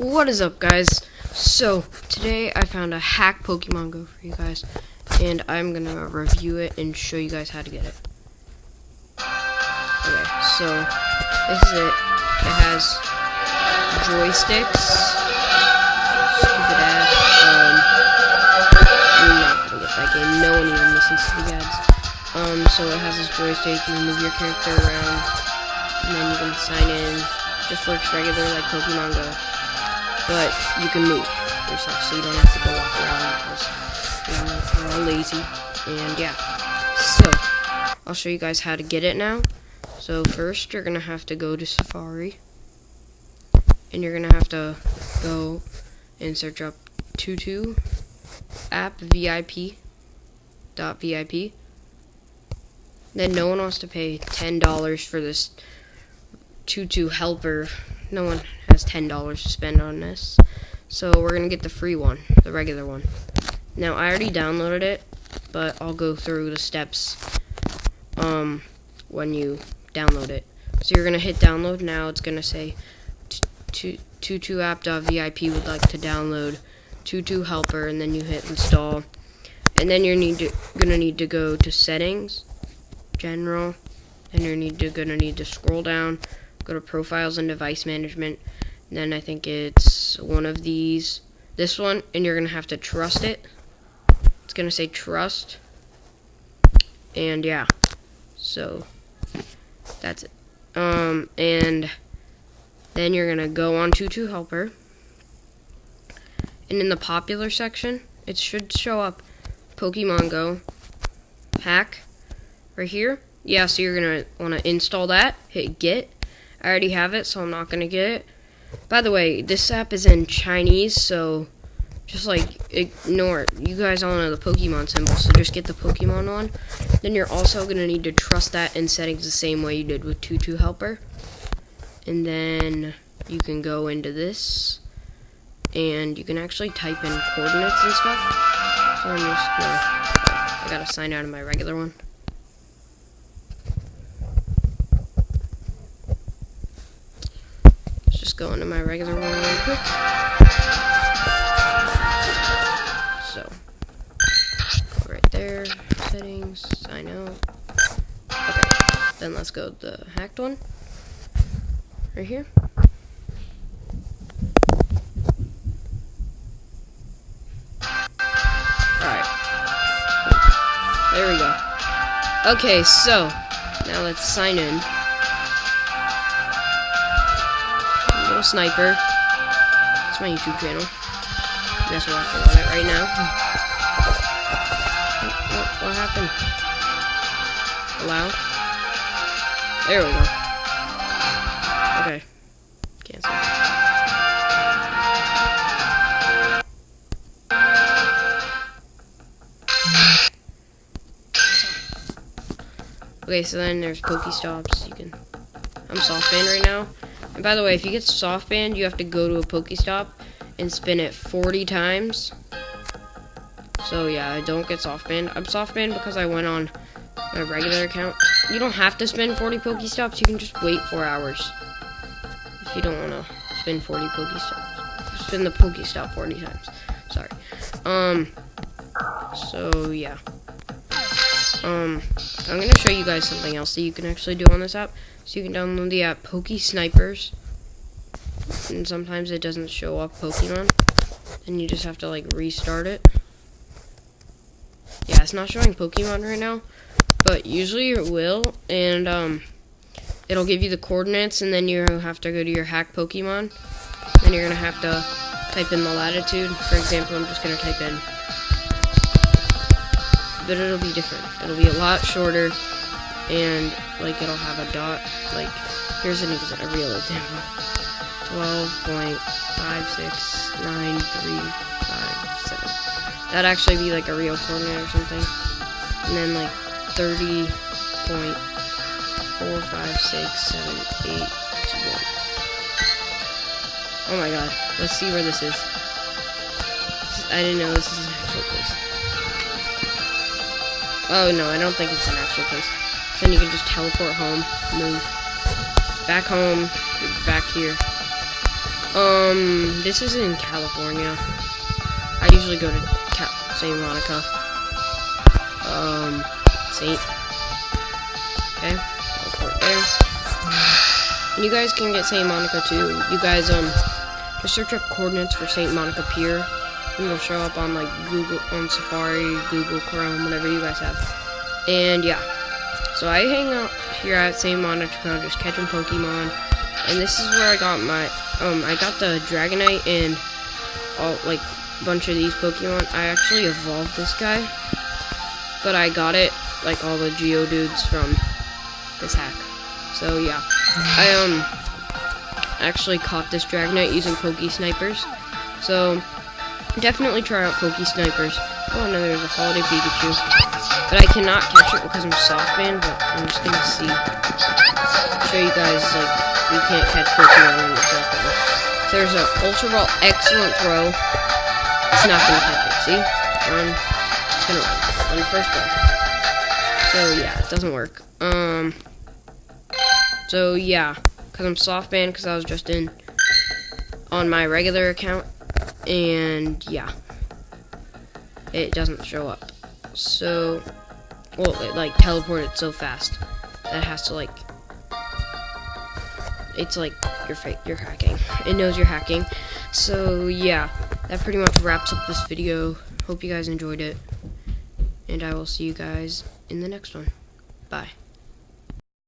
What is up, guys? So today I found a hack Pokemon Go for you guys, and I'm gonna review it and show you guys how to get it. Okay, so this is it. It has joysticks. Stupid ad. I'm not gonna get that game. No one even listens to the ads. So it has this joystick. You can move your character around, and then you can sign in. Just works regular like Pokemon Go. But you can move yourself, so you don't have to go walk around because you're all lazy. And yeah, so I'll show you guys how to get it now. So first, you're gonna have to go to Safari, and you're gonna have to go and search up Tutu app VIP.vip. Then no one wants to pay $10 for this Tutu helper. No one has $10 to spend on this, so we're gonna get the free one, the regular one. Now I already downloaded it, but I'll go through the steps when you download it. So you're gonna hit download now. It's gonna say tutuapp.vip would like to download Tutu helper, and then you hit install, and then you're gonna need to go to settings, general, and you're gonna need to scroll down. Go to profiles and device management, and then I think it's one of these, this one, and you're gonna have to trust it. It's gonna say trust, and yeah, so that's it. And then you're gonna go on Tutu helper, and in the popular section it should show up Pokemon Go hack right here. Yeah, so you're gonna want to install that, hit get. I already have it, so I'm not going to get it. By the way, this app is in Chinese, so just, ignore it. You guys all know the Pokemon symbol, so just get the Pokemon one. Then you're also going to need to trust that in settings the same way you did with Tutu Helper. And then you can go into this, and you can actually type in coordinates and stuff. So I'm just going to, I got to sign out of my regular one. Just go into my regular one really quick. So, go right there, settings, sign out. Okay, then let's go to the hacked one, right here. Alright, there we go. Okay, so, now let's sign in. Sniper. It's my YouTube channel. You guys are watching on it right now. What happened? Allow? There we go. Okay. Cancel. Okay, so then there's Pokestops. You can. I'm soft banned right now. And by the way, if you get soft banned, you have to go to a Pokestop and spin it 40 times. So yeah, I don't get soft banned. I'm soft banned because I went on my regular account. You don't have to spin 40 Pokestops. You can just wait 4 hours if you don't want to spin 40 Pokestops. Spin the Pokestop 40 times. Sorry. So yeah. I'm gonna show you guys something else that you can actually do on this app. So you can download the app Poke Snipers, and sometimes it doesn't show up Pokemon, and you just have to restart it. Yeah, it's not showing Pokemon right now, but usually it will, and it'll give you the coordinates, and then you have to go to your hack Pokemon. Then you're gonna have to type in the latitude. For example, I'm just gonna type in, but it'll be different. It'll be a lot shorter, and it'll have a dot. Here's a real example: 12.569357. That'd actually be a real coordinate or something. And then 30.456781. Oh my god! Let's see where this is. I didn't know this is an actual place. Oh no, I don't think it's an actual place. Then you can just teleport home, move back home, back here. This is in California. I usually go to St. Monica. Okay, teleport there. And you guys can get St. Monica too. You guys, just search up coordinates for St. Monica Pier. And it'll show up on, like, Google, on Safari, Google Chrome, whatever you guys have. And, yeah. So I hang out here at St. Monica, just catching Pokemon. And this is where I got my, I got the Dragonite and all, like, bunch of these Pokemon. I actually evolved this guy. But I got it, like, all the Geodudes from this hack. So, yeah. I actually caught this Dragonite using Snipers. So, definitely try out Snipers. Oh, no, there's a Holiday Pikachu. But I cannot catch it because I'm soft banned, but I'm just gonna show you guys, like, you can't catch Pokemon when you're soft banned. So there's an Ultra Ball, excellent throw. It's not gonna catch it, see? It's gonna run on the first ball. So, yeah, it doesn't work. So, yeah, because I'm soft banned because I was just on my regular account. And, yeah, it doesn't show up. So, well, it, like, teleported so fast that it has to, like, it's like you're hacking. It knows you're hacking. So, yeah, that pretty much wraps up this video. Hope you guys enjoyed it. And I will see you guys in the next one. Bye.